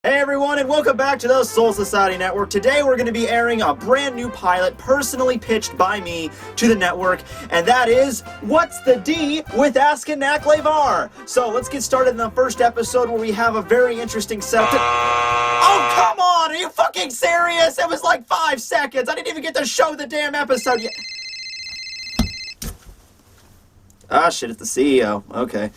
Hey everyone, and welcome back to the Soul Society Network. Today we're going to be airing a brand new pilot personally pitched by me to the network, and that is What's the D with Ask and Knack Levar. So let's get started in the first episode where we have a very interesting setup. Oh, come on! Are you fucking serious? It was like 5 seconds. I didn't even get to show the damn episode yet. Ah, shit, it's the CEO. Okay.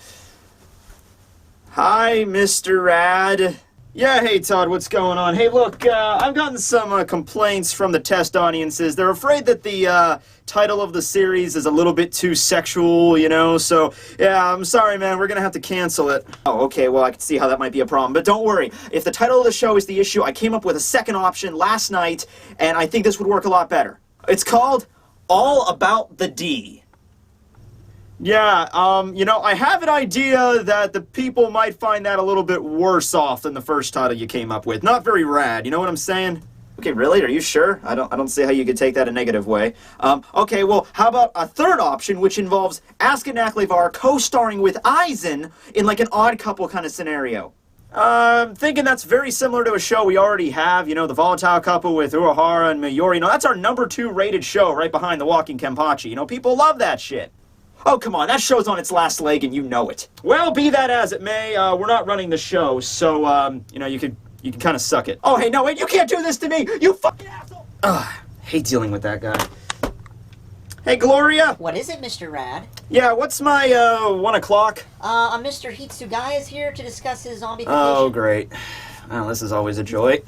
Hi, Mr. Rad. Yeah, hey Todd, what's going on? Hey, look, I've gotten some complaints from the test audiences. They're afraid that the title of the series is a little bit too sexual, you know, so yeah, I'm sorry, man, we're gonna have to cancel it. Oh, okay, well, I can see how that might be a problem, but don't worry. If the title of the show is the issue, I came up with a second option last night, and I think this would work a lot better. It's called All About the D. Yeah, you know, I have an idea that the people might find that a little bit worse off than the first title you came up with. Not very rad, you know what I'm saying? Okay, really? Are you sure? I don't see how you could take that a negative way. Okay, well, how about a third option, which involves Ask and Knack Levar co-starring with Aizen in like an odd couple kind of scenario? I'm thinking that's very similar to a show we already have, you know, the volatile couple with Urahara and Mayuri. You know, that's our #2 rated show right behind The Walking Kenpachi. You know, people love that shit. Oh, come on, that show's on its last leg and you know it. Well, be that as it may, we're not running the show, so, you know, you can kind of suck it. Oh, hey, no, wait, you can't do this to me, you fucking asshole! Ugh, hate dealing with that guy. Hey, Gloria! What is it, Mr. Rad? Yeah, what's my, 1 o'clock? Mr. Hitsugaya is here to discuss his zombification. Oh, great. Well, this is always a joy.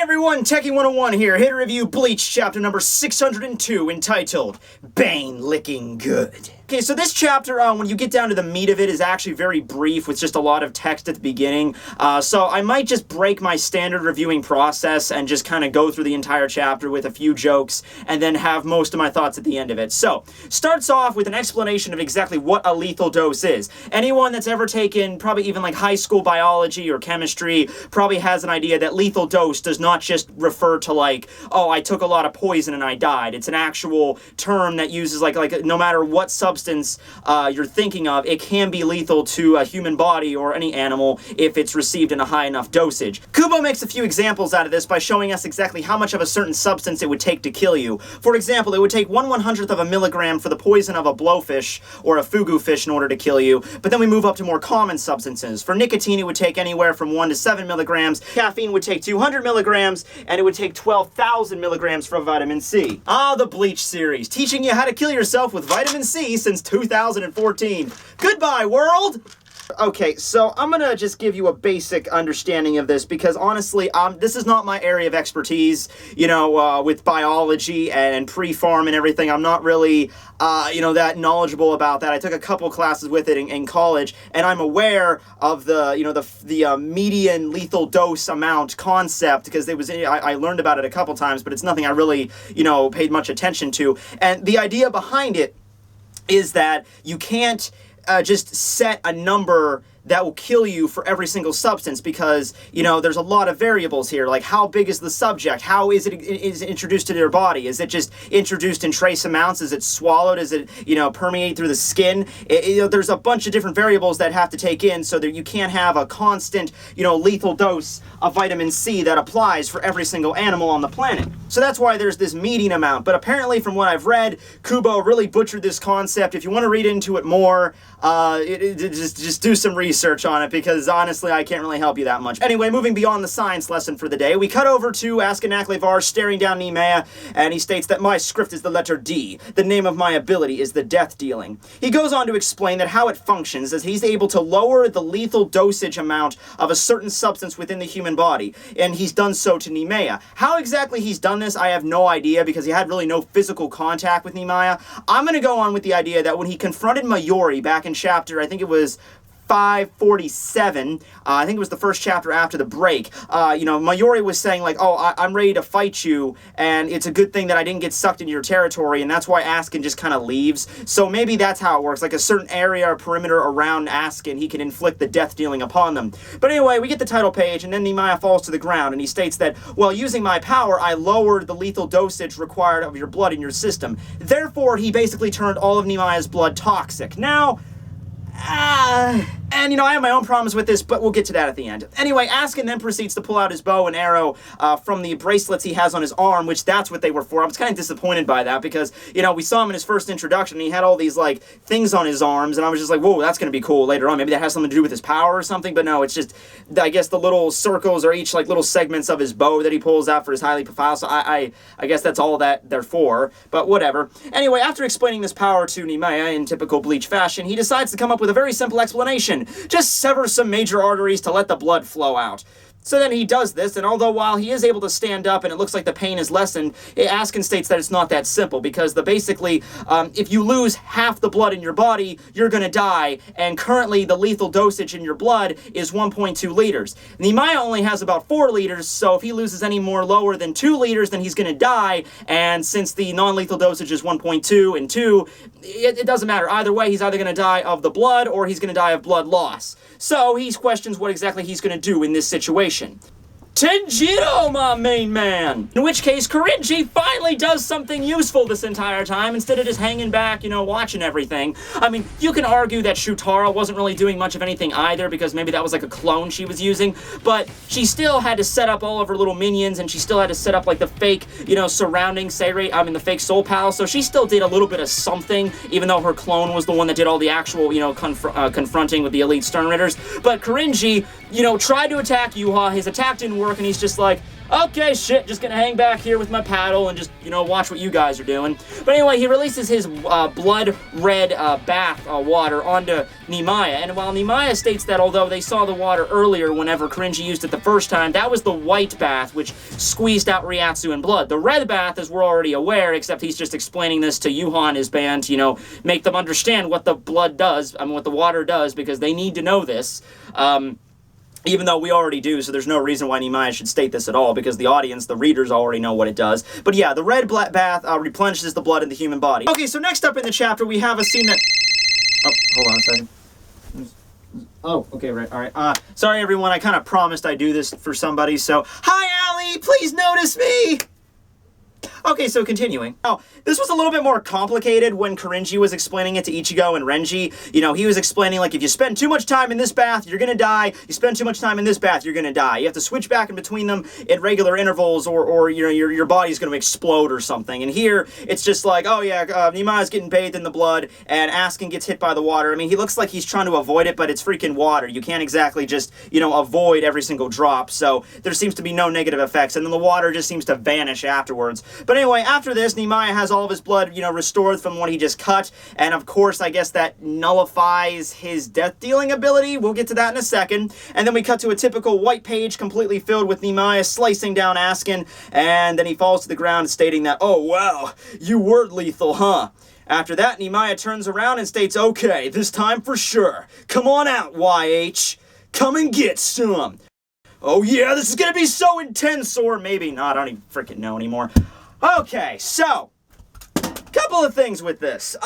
Everyone, Tekking101 here to review Bleach chapter number 602 entitled Bane Licking Good. Okay, so this chapter, when you get down to the meat of it, is actually very brief with just a lot of text at the beginning. So I might just break my standard reviewing process and just kind of go through the entire chapter with a few jokes and then have most of my thoughts at the end of it. So, starts off with an explanation of exactly what a lethal dose is. Anyone that's ever taken probably even like high school biology or chemistry probably has an idea that lethal dose does not just refer to like, oh, I took a lot of poison and I died. It's an actual term that uses like no matter what substance you're thinking of, it can be lethal to a human body or any animal if it's received in a high enough dosage. Kubo makes a few examples out of this by showing us exactly how much of a certain substance it would take to kill you. For example, it would take 1/100th of a milligram for the poison of a blowfish or a fugu fish in order to kill you, but then we move up to more common substances. For nicotine, it would take anywhere from 1 to 7 milligrams. Caffeine would take 200 milligrams, and it would take 12,000 milligrams for vitamin C. Ah, the Bleach series, teaching you how to kill yourself with vitamin C since 2014. Goodbye, world! Okay, so I'm gonna just give you a basic understanding of this because honestly, this is not my area of expertise, you know, with biology and pre-farm and everything. I'm not really, you know, that knowledgeable about that. I took a couple classes with it in college, and I'm aware of the, you know, the median lethal dose amount concept because I learned about it a couple times, but it's nothing I really, you know, paid much attention to. And the idea behind it is that you can't just set a number that will kill you for every single substance because, you know, there's a lot of variables here, like how big is the subject, how is it introduced to their body, is it just introduced in trace amounts, is it swallowed, is it, you know, permeate through the skin, you know, there's a bunch of different variables that have to take in so that you can't have a constant, you know, lethal dose of vitamin C that applies for every single animal on the planet. So that's why there's this median amount, but apparently from what I've read, Kubo really butchered this concept. If you want to read into it more, just do some research. research on it, because honestly, I can't really help you that much. Anyway, moving beyond the science lesson for the day, we cut over to Askenaklevar staring down Nemea, and he states that my script is the letter D. The name of my ability is the death dealing. He goes on to explain that how it functions is he's able to lower the lethal dosage amount of a certain substance within the human body, and he's done so to Nemea. How exactly he's done this, I have no idea, because he had really no physical contact with Nemea. I'm going to go on with the idea that when he confronted Mayuri back in chapter, I think it was 547, I think it was the first chapter after the break, you know, Mayuri was saying like, oh, I'm ready to fight you, and it's a good thing that I didn't get sucked into your territory, and that's why Asken just kind of leaves. So maybe that's how it works, like a certain area or perimeter around Asken, he can inflict the death dealing upon them. But anyway, we get the title page, and then Nemea falls to the ground, and he states that, well, using my power, I lowered the lethal dosage required of your blood in your system. Therefore, he basically turned all of Nemaya's blood toxic. Now, and, you know, I have my own problems with this, but we'll get to that at the end. Anyway, Asken then proceeds to pull out his bow and arrow from the bracelets he has on his arm, which that's what they were for. I was kind of disappointed by that because, you know, we saw him in his first introduction, and he had all these, like, things on his arms, and I was just like, whoa, that's going to be cool later on. Maybe that has something to do with his power or something, but no, it's just, I guess the little circles are each, like, little segments of his bow that he pulls out for his highly profile, so I guess that's all that they're for, but whatever. Anyway, after explaining this power to Nemea in typical Bleach fashion, he decides to come up with a very simple explanation. Just sever some major arteries to let the blood flow out. So then he does this, and although while he is able to stand up and it looks like the pain is lessened, Asken states that it's not that simple, because basically, if you lose half the blood in your body, you're going to die, and currently the lethal dosage in your blood is 1.2 liters. Nemea only has about 4 liters, so if he loses any more lower than 2 liters, then he's going to die, and since the non-lethal dosage is 1.2 and 2, it doesn't matter. Either way, he's either going to die of the blood, or he's going to die of blood loss. So he questions what exactly he's going to do in this situation. Tenjiro, my main man! In which case, Korinji finally does something useful this entire time, instead of just hanging back, you know, watching everything. I mean, you can argue that Shutara wasn't really doing much of anything either, because maybe that was like a clone she was using, but she still had to set up all of her little minions, and she still had to set up, like, the fake, you know, surrounding the fake Soul Pal, so she still did a little bit of something, even though her clone was the one that did all the actual, you know, confronting with the Elite Stern Ritters. But Korinji, you know, tried to attack Ywach, his attack didn't work, and he's just like, okay, shit, just gonna hang back here with my paddle and just, you know, watch what you guys are doing. But anyway, he releases his blood red bath water onto Nemea, and while Nemea states that although they saw the water earlier whenever Korinji used it the first time, that was the white bath, which squeezed out Ryatsu and blood. The red bath, as we're already aware, except he's just explaining this to Yuha and his band to, you know, make them understand what the blood does, what the water does, because they need to know this. Even though we already do, so there's no reason why Nemea should state this at all, because the audience, the readers, already know what it does. But yeah, the red bath replenishes the blood in the human body. Okay, so next up in the chapter, we have a scene that... Oh, hold on a second. Oh, okay, right, alright. Sorry everyone, I kind of promised I'd do this for somebody, so... Hi, Allie! Please notice me! Okay, so continuing. Now, this was a little bit more complicated when Korinji was explaining it to Ichigo and Renji. You know, he was explaining, like, if you spend too much time in this bath, you're gonna die. You spend too much time in this bath, you're gonna die. You have to switch back in between them at regular intervals, or you know, your body's gonna explode or something. And here, it's just like, oh yeah, Nemaya's getting bathed in the blood, and Asken gets hit by the water. I mean, he looks like he's trying to avoid it, but it's freaking water. You can't exactly just, you know, avoid every single drop, so there seems to be no negative effects, and then the water just seems to vanish afterwards. But anyway, after this, Nemea has all of his blood, you know, restored from what he just cut, and of course, I guess that nullifies his death-dealing ability. We'll get to that in a second. And then we cut to a typical white page completely filled with Nemea slicing down Asken, and then he falls to the ground stating that, oh wow, you were lethal, huh? After that, Nemea turns around and states, okay, this time for sure. Come on out, YH. Come and get some. Oh yeah, this is gonna be so intense, or maybe not, I don't even freaking know anymore. Okay, so, couple of things with this.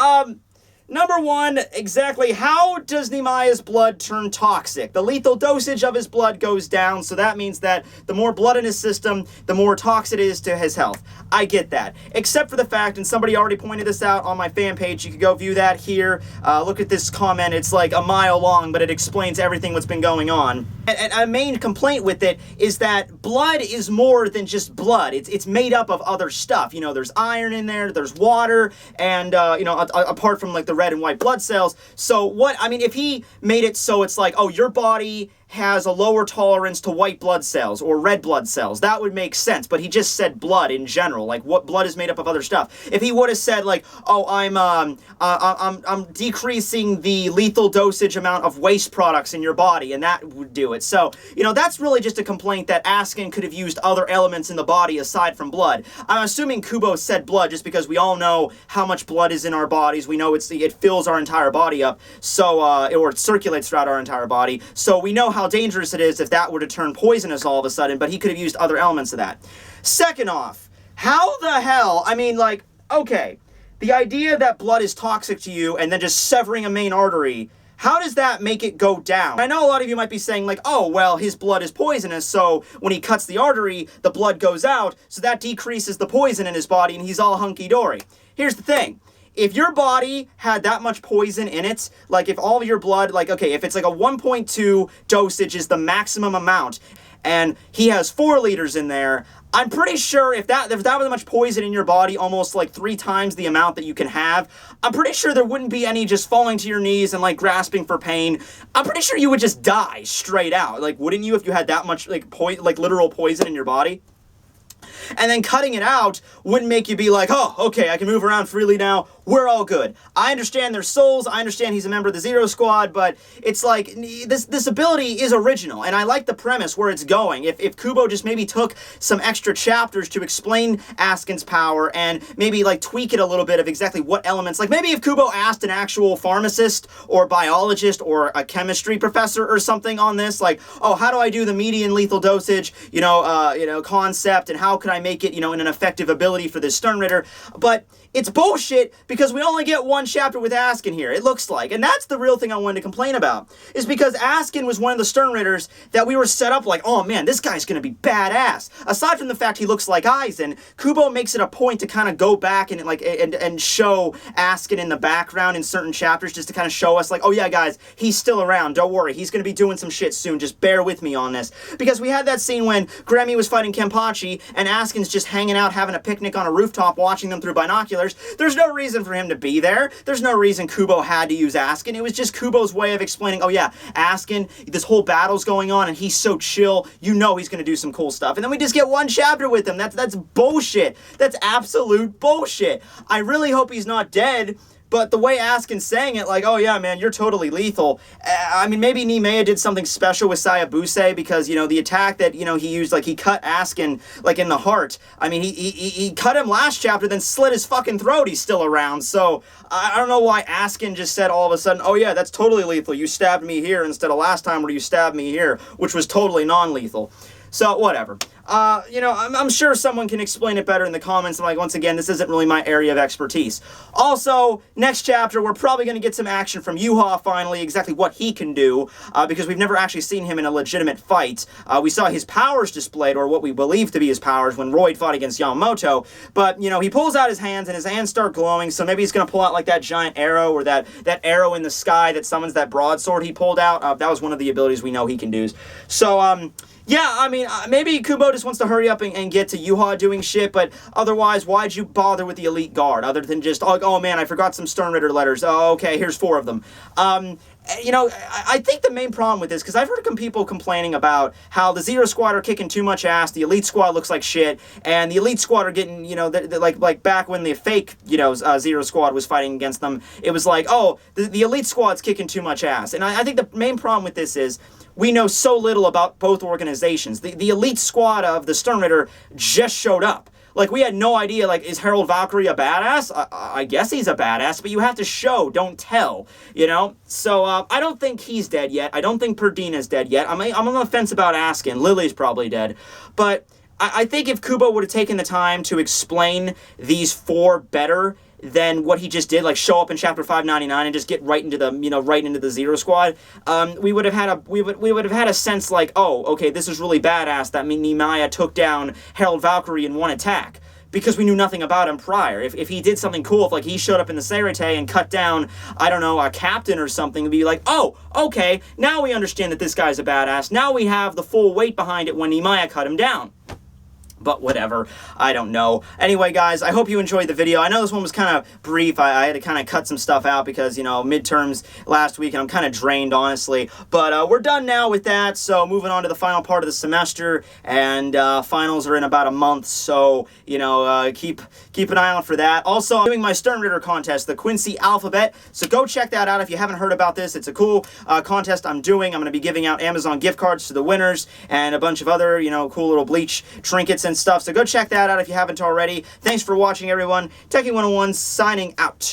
Number one, exactly how does Nemaya's blood turn toxic? The lethal dosage of his blood goes down, so that means that the more blood in his system, the more toxic it is to his health. I get that. Except for the fact, and somebody already pointed this out on my fan page, you can go view that here. Look at this comment, it's like a mile long, but it explains everything what's been going on. And a main complaint with it is that blood is more than just blood. It's made up of other stuff. You know, there's iron in there, there's water, and, you know, apart from, like, the red and white blood cells. So what, I mean, if he made it so it's like, oh, your body has a lower tolerance to white blood cells or red blood cells, that would make sense. But he just said blood in general, like what blood is made up of other stuff. If he would have said like, oh, I'm decreasing the lethal dosage amount of waste products in your body, and that would do it. So, you know, that's really just a complaint that Askin could have used other elements in the body aside from blood. I'm assuming Kubo said blood just because we all know how much blood is in our bodies. We know it fills our entire body up, so or it circulates throughout our entire body. So we know how dangerous it is if that were to turn poisonous all of a sudden, but he could have used other elements of that. Second off, how the hell, I mean, like, okay, the idea that blood is toxic to you and then just severing a main artery, how does that make it go down? I know a lot of you might be saying like, oh, well, his blood is poisonous, so when he cuts the artery, the blood goes out, so that decreases the poison in his body and he's all hunky-dory. Here's the thing. If your body had that much poison in it, like if all of your blood, like, okay, if it's like a 1.2 dosage is the maximum amount, and he has 4 liters in there, I'm pretty sure if that was much poison in your body, almost like 3 times the amount that you can have, I'm pretty sure there wouldn't be any just falling to your knees and like grasping for pain. I'm pretty sure you would just die straight out. Like, wouldn't you if you had that much like literal poison in your body? And then cutting it out wouldn't make you be like, oh, okay, I can move around freely now. We're all good. I understand their souls. I understand he's a member of the Zero Squad, but it's like, this ability is original, and I like the premise where it's going. If Kubo just maybe took some extra chapters to explain Askin's power and maybe like tweak it a little bit of exactly what elements, like maybe if Kubo asked an actual pharmacist or biologist or a chemistry professor or something on this, like, oh, how do I do the median lethal dosage, concept, and how can I make it, in an effective ability for this Stern Ritter? But it's bullshit because we only get one chapter with Askin here, it looks like. And that's the real thing I wanted to complain about, is because Askin was one of the Stern Ritters that we were set up like, oh man, this guy's gonna be badass. Aside from the fact he looks like Aizen, Kubo makes it a point to kind of go back and and show Askin in the background in certain chapters just to kind of show us like, oh yeah guys, he's still around, don't worry, he's gonna be doing some shit soon, just bear with me on this. Because we had that scene when Grammy was fighting Kenpachi and Askin's just hanging out having a picnic on a rooftop watching them through binoculars. There's no reason for him to be there. There's no reason Kubo had to use Askin. It was just Kubo's way of explaining, oh yeah, Askin, this whole battle's going on and he's so chill, he's gonna do some cool stuff. And then we just get one chapter with him. That's bullshit. That's absolute bullshit. I really hope he's not dead. But the way Askin's saying it, like, oh yeah, man, you're totally lethal. I mean, maybe Nimea did something special with Sayabuse because, the attack that, he used, like, he cut Askin, like, in the heart. I mean, he cut him last chapter, then slit his fucking throat. He's still around. So, I don't know why Askin just said all of a sudden, oh yeah, that's totally lethal. You stabbed me here instead of last time where you stabbed me here, which was totally non-lethal. So, whatever. I'm sure someone can explain it better in the comments. I'm like, once again, this isn't really my area of expertise. Also, next chapter, we're probably going to get some action from Ywach finally, exactly what he can do, because we've never actually seen him in a legitimate fight. We saw his powers displayed, or what we believe to be his powers, when Royd fought against Yamamoto, but, he pulls out his hands, and his hands start glowing, so maybe he's going to pull out, like, that giant arrow, or that arrow in the sky that summons that broadsword he pulled out. That was one of the abilities we know he can do. So, yeah, I mean, maybe Kubo just wants to hurry up and get to Ywach doing shit, but otherwise, why'd you bother with the Elite Guard, other than just, oh man, I forgot some Stern Ritter letters. Oh, okay, here's 4 of them. I think the main problem with this, because I've heard some people complaining about how the Zero Squad are kicking too much ass, the Elite Squad looks like shit, and the Elite Squad are getting, like back when the fake, Zero Squad was fighting against them, it was like, oh, the Elite Squad's kicking too much ass. And I think the main problem with this is, we know so little about both organizations. The Elite Squad of the Stern Ritter just showed up. Like, we had no idea, like, is Harold Valkyrie a badass? I guess he's a badass, but you have to show, don't tell, So, I don't think he's dead yet. I don't think Perdina's dead yet. I'm on the fence about Askin. Lily's probably dead. But I think if Kubo would have taken the time to explain these 4 better than what he just did, like show up in chapter 599 and just get right into the, right into the Zero Squad, we would have had a sense like, oh, okay, this is really badass that Nimaya took down Harold Valkyrie in one attack. because we knew nothing about him prior. If he did something cool, if like he showed up in the Seirete and cut down, I don't know, a captain or something, we'd be like, oh, okay, now we understand that this guy's a badass. Now we have the full weight behind it when Nimaya cut him down. But whatever, I don't know. Anyway, guys, I hope you enjoyed the video. I know this one was kind of brief. I had to kind of cut some stuff out because, you know, midterms last week, and I'm kind of drained, honestly. But we're done now with that, so moving on to the final part of the semester, and finals are in about a month, so, you know, keep an eye out for that. Also, I'm doing my Stern Ritter contest, the Quincy Alphabet, so go check that out if you haven't heard about this. It's a cool contest I'm doing. I'm going to be giving out Amazon gift cards to the winners, and a bunch of other, you know, cool little Bleach trinkets and stuff, so go check that out if you haven't already. Thanks for watching, everyone. Tekking101 signing out.